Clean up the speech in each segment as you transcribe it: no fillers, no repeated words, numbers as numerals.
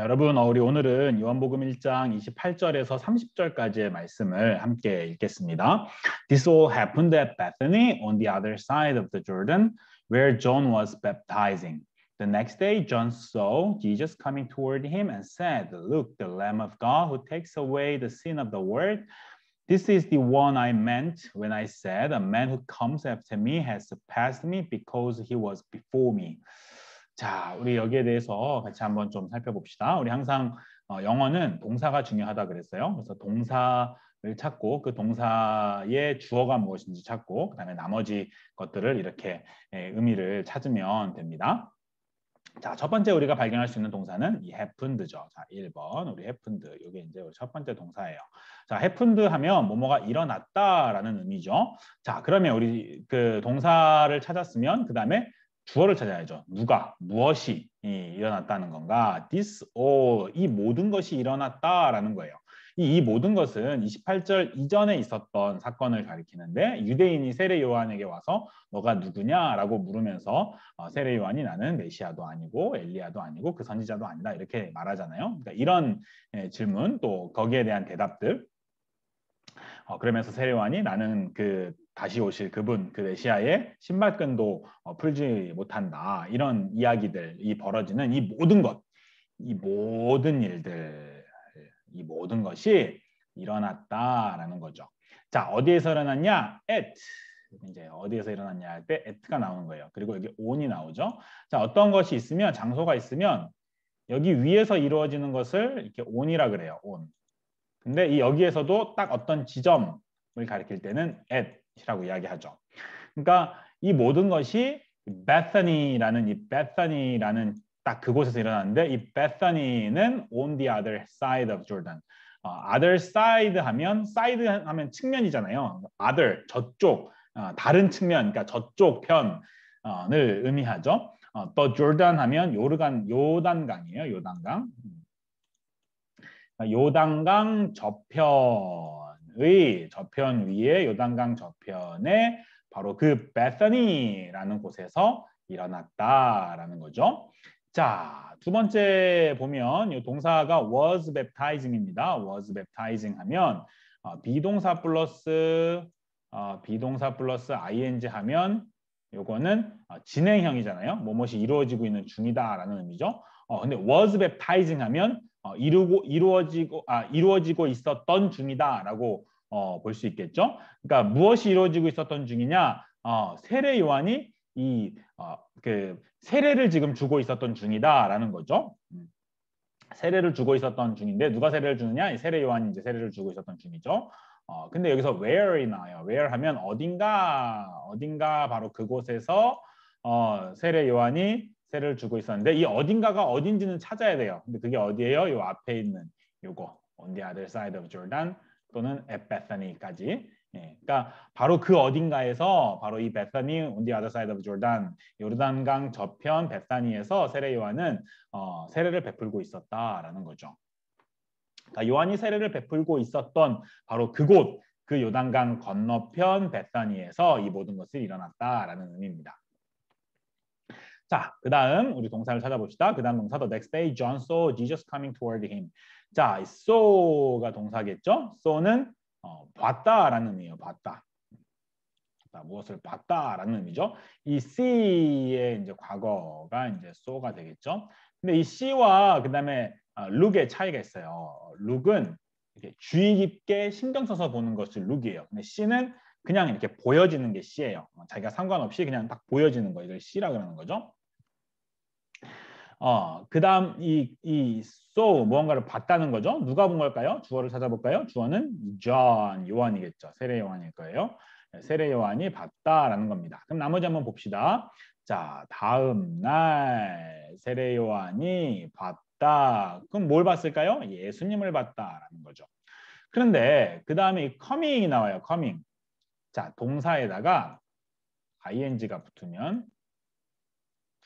자, 여러분, 우리 오늘은 요한복음 1장 28절에서 30절까지의 말씀을 함께 읽겠습니다. This all happened at Bethany on the other side of the Jordan, where John was baptizing. The next day, John saw Jesus coming toward him and said, "Look, the Lamb of God who takes away the sin of the world. This is the one I meant when I said, a man who comes after me has surpassed me because he was before me." 자, 우리 여기에 대해서 같이 한번 좀 살펴봅시다. 우리 항상 영어는 동사가 중요하다 그랬어요. 그래서 동사를 찾고 그 동사의 주어가 무엇인지 찾고 그다음에 나머지 것들을 이렇게 의미를 찾으면 됩니다. 자, 첫 번째 우리가 발견할 수 있는 동사는 이 happened죠. 자, 1번 우리 happened. 이게 이제 우리 첫 번째 동사예요. 자, happened 하면 뭐뭐가 일어났다라는 의미죠. 자, 그러면 우리 그 동사를 찾았으면 그다음에 주어를 찾아야죠. 누가, 무엇이 일어났다는 건가? This all, 이 모든 것이 일어났다라는 거예요. 이 모든 것은 28절 이전에 있었던 사건을 가리키는데 유대인이 세례 요한에게 와서 너가 누구냐라고 물으면서 세례 요한이 나는 메시아도 아니고 엘리야도 아니고 그 선지자도 아니다 이렇게 말하잖아요. 그러니까 이런 질문 또 거기에 대한 대답들 그러면서 세례 요한이 나는 그 다시 오실 그분 그 메시아의 신발끈도 풀지 못한다 이런 이야기들이 벌어지는 이 모든 것, 이 모든 일들, 이 모든 것이 일어났다라는 거죠. 자, 어디에서 일어났냐? at. 이제 어디에서 일어났냐 할 때 at가 나오는 거예요. 그리고 여기 on이 나오죠. 자, 어떤 것이 있으면 장소가 있으면 여기 위에서 이루어지는 것을 이렇게 on이라 그래요. on. 근데 이 여기에서도 딱 어떤 지점을 가리킬 때는 at이라고 이야기하죠. 그러니까 이 모든 것이 Bethany라는 딱 그곳에서 일어났는데 이 Bethany는 on the other side of Jordan. other side 하면 side 하면 측면이잖아요. other 저쪽 다른 측면 그러니까 저쪽 편을 의미하죠. 또 Jordan 하면 요단강이에요. 요단강. 요단강 저편 위에 요단강 저편에 바로 그 베서니라는 곳에서 일어났다라는 거죠. 자, 두 번째 보면 이 동사가 was baptizing입니다. was baptizing 하면 비동사 플러스 ing 하면 요거는 진행형이잖아요. 무엇이 이루어지고 있는 중이다라는 의미죠. 근데 was baptizing 하면 이루어지고 있었던 중이다라고 볼 수 있겠죠. 그러니까 무엇이 이루어지고 있었던 중이냐? 세례 요한이 그 세례를 지금 주고 있었던 중이다라는 거죠. 세례를 주고 있었던 중인데 누가 세례를 주느냐? 이 세례 요한이 이제 세례를 주고 있었던 중이죠. 근데 여기서 where이 나와요. where 하면 어딘가 바로 그곳에서 세례 요한이 세례를 주고 있었는데 이 어딘가가 어딘지는 찾아야 돼요. 근데 그게 어디예요? 요 앞에 있는 요거 on the other side of Jordan 또는 at Bethany까지. 그러니까 바로 그 어딘가에서 바로 이 베사니 on the other side of Jordan 요르단강 저편 베사니에서 세례 요한은 세례를 베풀고 있었다라는 거죠. 그러니까 요한이 세례를 베풀고 있었던 바로 그곳 그 요단강 건너편 베사니에서 이 모든 것이 일어났다라는 의미입니다. 자, 그 다음 우리 동사를 찾아봅시다. 그 다음 동사 the next day John saw Jesus coming toward him. 자, 이 saw가 동사겠죠? saw는 봤다라는 의미예요. 봤다. 무엇을 봤다라는 의미죠. 이 see의 이제 과거가 이제 saw가 되겠죠. 근데 이 see와 그 다음에 look의 차이가 있어요. look은 이렇게 주의 깊게 신경 써서 보는 것이 look이에요. 근데 see는 그냥 이렇게 보여지는 게 see예요. 자기가 상관없이 그냥 딱 보여지는 거 이걸 see라 그러는 거죠. 그 다음 이 saw 무언가를 봤다는 거죠. 누가 본 걸까요? 주어를 찾아볼까요? 주어는 John 요한이겠죠. 세례 요한일 거예요. 세례 요한이 봤다라는 겁니다. 그럼 나머지 한번 봅시다. 자, 다음 날 세례 요한이 봤다. 그럼 뭘 봤을까요? 예수님을 봤다라는 거죠. 그런데 그 다음에 이 coming이 나와요. coming. 자, 동사에다가 ing가 붙으면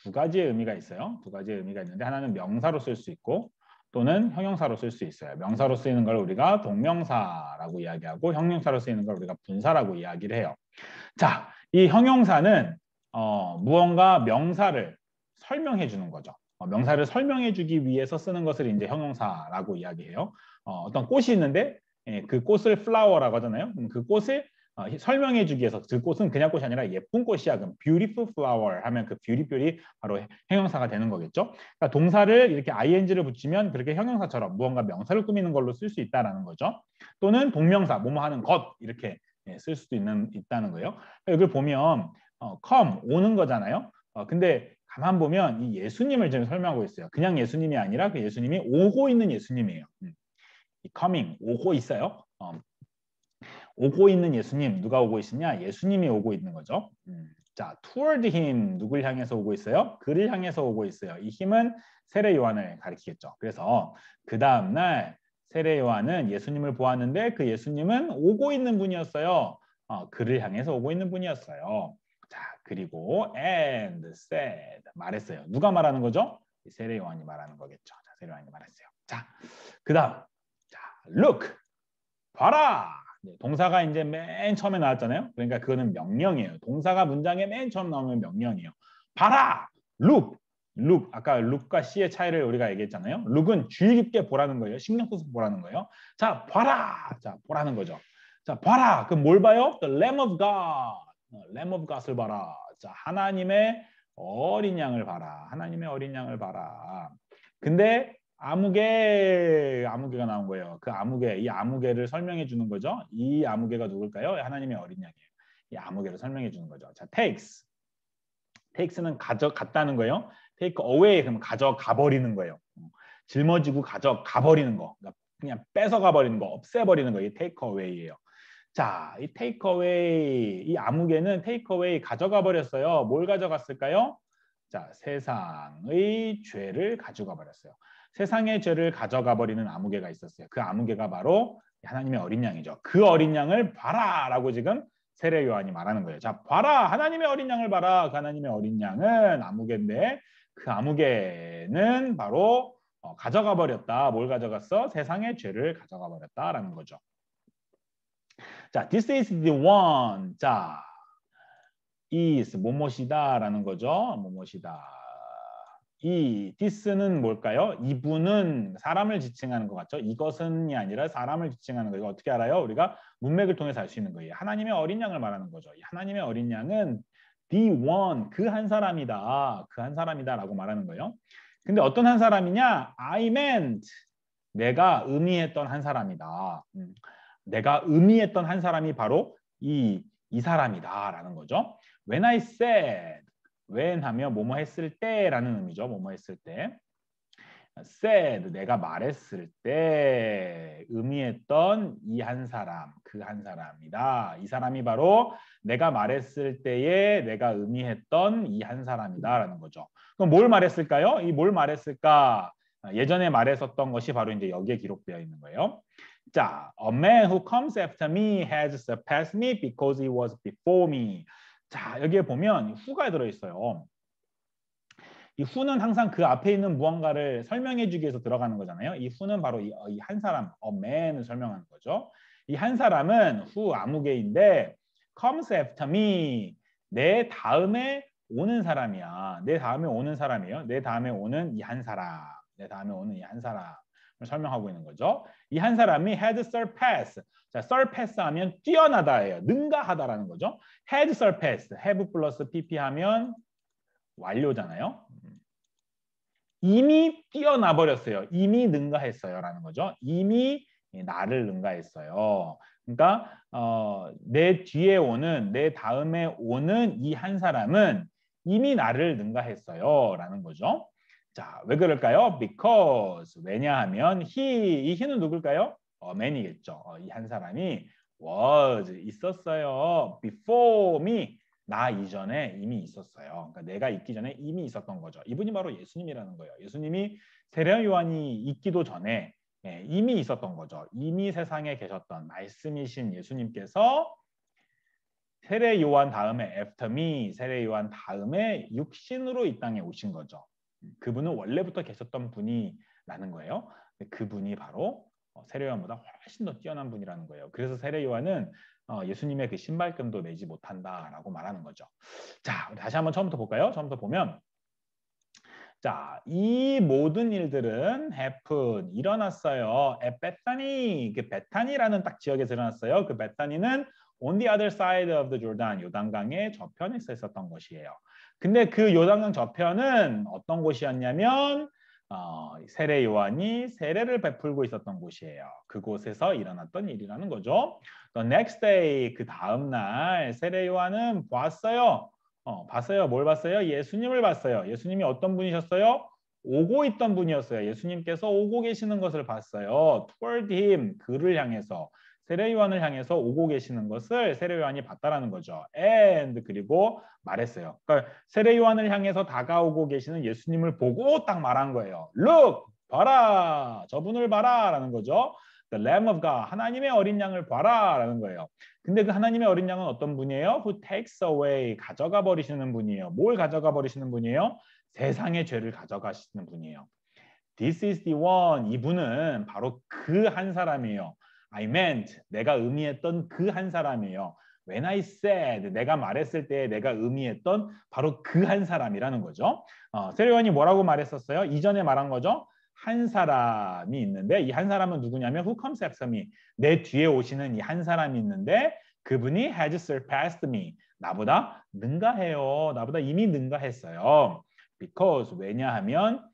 두 가지의 의미가 있어요. 두 가지의 의미가 있는데 하나는 명사로 쓸 수 있고 또는 형용사로 쓸 수 있어요. 명사로 쓰이는 걸 우리가 동명사라고 이야기하고 형용사로 쓰이는 걸 우리가 분사라고 이야기를 해요. 자, 이 형용사는 무언가 명사를 설명해 주는 거죠. 명사를 설명해주기 위해서 쓰는 것을 이제 형용사라고 이야기해요. 어떤 꽃이 있는데 그 꽃을 flower라고 하잖아요. 그 꽃을 설명해주기 위해서 그 꽃은 그냥 꽃이 아니라 예쁜 꽃이야. 그럼 beautiful flower 하면 그 beautiful이 바로 형용사가 되는 거겠죠. 그러니까 동사를 이렇게 ing를 붙이면 그렇게 형용사처럼 무언가 명사를 꾸미는 걸로 쓸 수 있다라는 거죠. 또는 동명사 뭐뭐 하는 것 이렇게 쓸 수도 있다는 거예요. 여기 보면 come 오는 거잖아요. 근데 가만 보면 이 예수님을 지금 설명하고 있어요. 그냥 예수님이 아니라 그 예수님이 오고 있는 예수님이에요. 이 coming 오고 있어요. 오고 있는 예수님 누가 오고 있으냐? 예수님이 오고 있는 거죠. 자, toward him 누굴 향해서 오고 있어요? 그를 향해서 오고 있어요. 이 힘은 세례 요한을 가리키겠죠. 그래서 그 다음 날 세례 요한은 예수님을 보았는데 그 예수님은 오고 있는 분이었어요. 그를 향해서 오고 있는 분이었어요. 자, 그리고 and said 말했어요. 누가 말하는 거죠? 세례 요한이 말하는 거겠죠. 자, 세례 요한이 말했어요. 자, 그다음 자, look 봐라. 동사가 이제 맨 처음에 나왔잖아요. 그러니까 그거는 명령이에요. 동사가 문장에 맨 처음 나오면 명령이에요. 봐라. look. look. 아까 look과 see의 차이를 우리가 얘기했잖아요. look은 주의 깊게 보라는 거예요. 신경 써서 보라는 거예요. 자, 봐라. 자, 보라는 거죠. 자, 봐라. 그럼 뭘 봐요? The Lamb of God. Lamb of God을 봐라. 자, 하나님의 어린 양을 봐라. 하나님의 어린 양을 봐라. 근데 아무개가 나온 거예요. 그 아무개, 이 아무개를 설명해 주는 거죠. 이 아무개가 누굴까요? 하나님의 어린 양이에요. 이 아무개를 설명해 주는 거죠. 자, takes는 가져갔다는 거예요. take away 그러면 가져가 버리는 거예요. 짊어지고 가져가 버리는 거. 그러니까 그냥 뺏어가 버리는 거, 없애 버리는 거. 이 take away예요. 자, 이 take away, 이 아무개는 take away 가져가 버렸어요. 뭘 가져갔을까요? 자, 세상의 죄를 가져가 버렸어요. 세상의 죄를 가져가 버리는 아무개가 있었어요. 그 아무개가 바로 하나님의 어린 양이죠. 그 어린 양을 봐라라고 지금 세례 요한이 말하는 거예요. 자, 봐라. 하나님의 어린 양을 봐라. 그 하나님의 어린 양은 아무개인데 그 아무개는 바로 가져가 버렸다. 뭘 가져갔어? 세상의 죄를 가져가 버렸다라는 거죠. 자, this is the one. 자, is 뭐뭐시다라는 거죠. 뭐뭐시다. 이 this는 뭘까요? 이분은 사람을 지칭하는 것 같죠. 이것은이 아니라 사람을 지칭하는 거예요. 어떻게 알아요? 우리가 문맥을 통해서 알 수 있는 거예요. 하나님의 어린 양을 말하는 거죠. 이 하나님의 어린 양은 the one, 그 한 사람이다. 그 한 사람이다라고 말하는 거예요. 근데 어떤 한 사람이냐? I meant, 내가 의미했던 한 사람이다. 내가 의미했던 한 사람이 바로 이 사람이다라는 거죠. When I said, when 하면 뭐뭐 했을 때라는 의미죠. 뭐뭐 했을 때. said, 내가 말했을 때 의미했던 이 한 사람, 그 한 사람이다. 이 사람이 바로 내가 말했을 때에 내가 의미했던 이 한 사람이다라는 거죠. 그럼 뭘 말했을까요? 이 뭘 말했을까? 예전에 말했었던 것이 바로 이제 여기에 기록되어 있는 거예요. 자, a man who comes after me has surpassed me because he was before me. 자, 여기에 보면 who가 들어있어요. 이 who는 항상 그 앞에 있는 무언가를 설명해 주기 위해서 들어가는 거잖아요. 이 who는 바로 이 한 사람, a man을 설명하는 거죠. 이 한 사람은 who 아무개인데 comes after me, 내 다음에 오는 사람이야. 내 다음에 오는 사람이에요. 내 다음에 오는 이 한 사람, 내 다음에 오는 이 한 사람을 설명하고 있는 거죠. 이 한 사람이 had surpassed. 자, surpass 하면 뛰어나다예요. 능가하다라는 거죠. had surpassed, have 플러스 pp 하면 완료잖아요. 이미 뛰어나 버렸어요. 이미 능가했어요라는 거죠. 이미 나를 능가했어요. 그러니까 내 뒤에 오는, 내 다음에 오는 이 한 사람은 이미 나를 능가했어요라는 거죠. 자, 왜 그럴까요? Because 왜냐하면 이 he는 누굴까요? man이겠죠. 이 한 사람이 was 있었어요. Before me. 나 이전에 이미 있었어요. 그러니까 내가 있기 전에 이미 있었던 거죠. 이분이 바로 예수님이라는 거예요. 예수님이 세례 요한이 있기도 전에 이미 있었던 거죠. 이미 세상에 계셨던 말씀이신 예수님께서 세례 요한 다음에 after me, 세례 요한 다음에 육신으로 이 땅에 오신 거죠. 그분은 원래부터 계셨던 분이라는 거예요. 그분이 바로 세례 요한보다 훨씬 더 뛰어난 분이라는 거예요. 그래서 세례 요한은 예수님의 그 신발끈도 매지 못한다라고 말하는 거죠. 자, 우리 다시 한번 처음부터 볼까요? 처음부터 보면 자, 이 모든 일들은 happen, 일어났어요. at Bethany, 그 베타니라는 딱 지역에서 일어났어요. 그 베타니는 on the other side of the Jordan, 요단강의 저편에 있었던 곳이에요. 근데 그 요단강 저편은 어떤 곳이었냐면 세례 요한이 세례를 베풀고 있었던 곳이에요. 그곳에서 일어났던 일이라는 거죠. The next day, 그 다음 날 세례 요한은 봤어요. 봤어요. 뭘 봤어요? 예수님을 봤어요. 예수님이 어떤 분이셨어요? 오고 있던 분이었어요. 예수님께서 오고 계시는 것을 봤어요. Toward him, 그를 향해서. 세례 요한을 향해서 오고 계시는 것을 세례 요한이 봤다라는 거죠. And 그리고 말했어요. 그러니까 세례 요한을 향해서 다가오고 계시는 예수님을 보고 딱 말한 거예요. Look, 봐라. 저분을 봐라라는 거죠. The Lamb of God, 하나님의 어린 양을 봐라라는 거예요. 근데 그 하나님의 어린 양은 어떤 분이에요? Who takes away, 가져가 버리시는 분이에요. 뭘 가져가 버리시는 분이에요? 세상의 죄를 가져가시는 분이에요. This is the one, 이분은 바로 그 한 사람이에요. I meant, 내가 의미했던 그 한 사람이에요. When I said, 내가 말했을 때 내가 의미했던 바로 그 한 사람이라는 거죠. 세례요한이 뭐라고 말했었어요? 이전에 말한 거죠. 한 사람이 있는데 이 한 사람은 누구냐면 Who comes after me? 내 뒤에 오시는 이 한 사람이 있는데 그분이 has surpassed me. 나보다 능가해요. 나보다 이미 능가했어요. Because 왜냐하면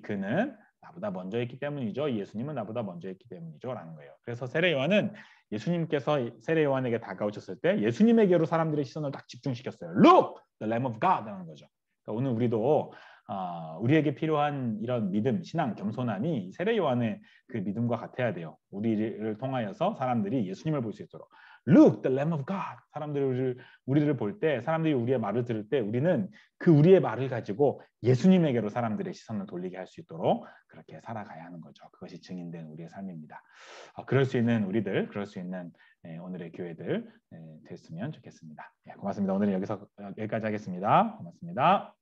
그는 나보다 먼저 했기 때문이죠. 예수님은 나보다 먼저 했기 때문이죠. 라는 거예요. 그래서 세례 요한은 예수님께서 세례 요한에게 다가오셨을 때 예수님에게로 사람들의 시선을 딱 집중시켰어요. Look, the Lamb of God 라는 거죠. 그러니까 오늘 우리도 우리에게 필요한 이런 믿음, 신앙, 겸손함이 세례 요한의 그 믿음과 같아야 돼요. 우리를 통하여서 사람들이 예수님을 볼 수 있도록. Look, the Lamb of God. 사람들이 우리를 볼 때, 사람들이 우리의 말을 들을 때 우리는 그 우리의 말을 가지고 예수님에게로 사람들의 시선을 돌리게 할 수 있도록 그렇게 살아가야 하는 거죠. 그것이 증인된 우리의 삶입니다. 그럴 수 있는 우리들, 그럴 수 있는 오늘의 교회들 됐으면 좋겠습니다. 고맙습니다. 오늘은 여기까지 하겠습니다. 고맙습니다.